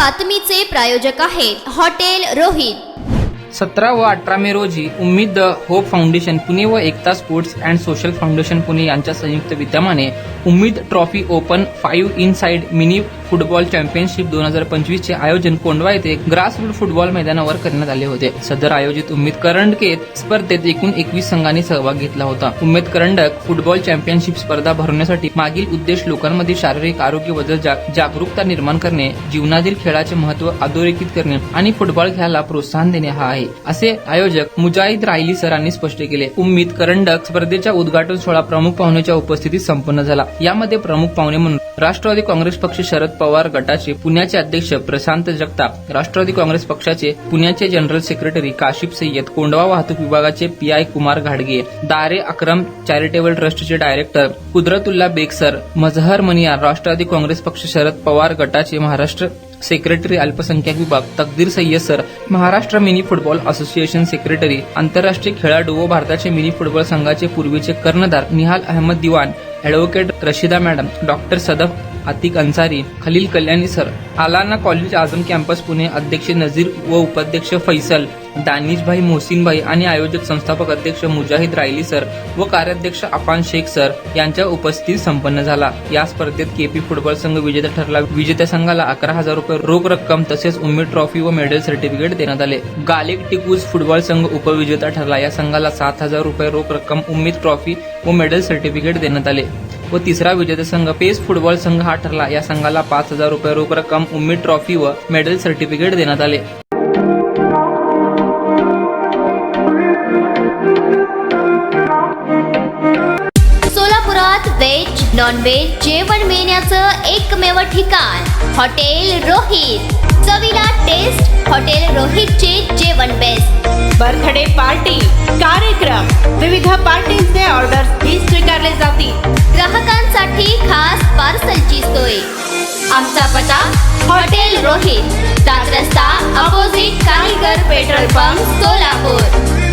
बातमीचे प्रायोजक आहेत हॉटेल रोहित। 17 व 18 मे रोजी उम्मीद द होप फाउंडेशन पुणे व Ekta sports and social foundation Pune यांच्या संयुक्त विद्यमाने Ummeed trophy open 5 inside mini football championship 2025 चे आयोजन कोंढवा येथे ग्रासरूट फुटबॉल मैदानावर करण्यात आले होते। सदर आयोजित उम्मीद करंडक स्पर्धेत एकूण 21 संघांनी सहभाग घेतला होता। उम्मीद करंडक फुटबॉल चॅम्पियनशिप स्पर्धा भरवण्यासाठी मागील उद्देश लोकांमध्ये शारीरिक आरोग्याबद्दल जागरूकता निर्माण करणे, जीवनातील खेळाचे महत्त्व अधोरेखित करणे आणि फुटबॉल खेळाला प्रोत्साहन देणे हा आहे, असे आयोजक मुजाहिद रायली सरांनी स्पष्ट केले। उम्मीद करंडक स्पर्धेच्या उद्घाटन सोहळा प्रमुख पाहुण्यांच्या उपस्थितीत संपन्न झाला। यामध्ये प्रमुख पाहुणे म्हणून राष्ट्रवादी काँग्रेस पक्ष शरद पवार गटाचे पुण्याचे अध्यक्ष प्रशांत जगताप, राष्ट्रवादी काँग्रेस पक्षाचे पुण्याचे जनरल सेक्रेटरी काशिफ सय्यद, कोंढवा वाहतूक विभागाचे पीआय कुमार घाडगे, दारे अक्रम चॅरिटेबल ट्रस्टचे डायरेक्टर कुदरतुल्ला बेग सर, मजहर मनियार, राष्ट्रवादी काँग्रेस पक्ष शरद पवार गटाचे महाराष्ट्र सेक्रेटरी अल्पसंख्याक विभाग Taqdeer Sayyad sir, Maharashtra mini football association secretary, आंतरराष्ट्रीय खेळाडू व भारताचे मिनी फुटबॉल संघाचे पूर्वीचे कर्णधार Nihal Ahmed Diwan, advocate Rashida madam, doctor Sadaf Atiq Ansari, Khalil Kalyani sir, Allana college Azam campus Pune अध्यक्ष नजीर व उपाध्यक्ष फैसल, दानिशभाई मोहसिनभाई आणि आयोजक संस्थापक अध्यक्ष मुजाहिद रायली सर व कार्याध्यक्ष अफान शेख सर यांच्या उपस्थितीत संपन्न झाला। या स्पर्धेत केपी फुटबॉल संघ विजेता ठरला। विजेत्या संघाला 11,000 रुपये रोख रक्कम तसेच उम्मीद ट्रॉफी व मेडल सर्टिफिकेट देण्यात आले। गालिक टिकूज फुटबॉल संघ उपविजेता ठरला। या संघाला 7,000 रुपये रोख रक्कम, उम्मीद ट्रॉफी व मेडल सर्टिफिकेट देण्यात आले व तिसरा विजेता संघ पेस फुटबॉल संघ हा ठरला। या संघाला 5,000 रुपये रोख रक्कम, उम्मीद ट्रॉफी व मेडल सर्टिफिकेट देण्यात आले। सोलापुरात व्हेज नॉन व्हेज जेवण मिळण्याचं एकमेव ठिकाण हॉटेल रोहित। चवीला टेस्ट हॉटेल रोहितचे जेवण बेस्ट। बर्थडे पार्टी, कार्यक्रम, विविध पार्टीजचे ऑर्डर्स ही स्वीकारले जातील। ग्राहकांसाठी खास पार्सलची सोय। आमचा पत्ता हॉटेल रोहित, 7 रस्ता अपोजिट कारीगर पेट्रोल पंप, सोलापूर।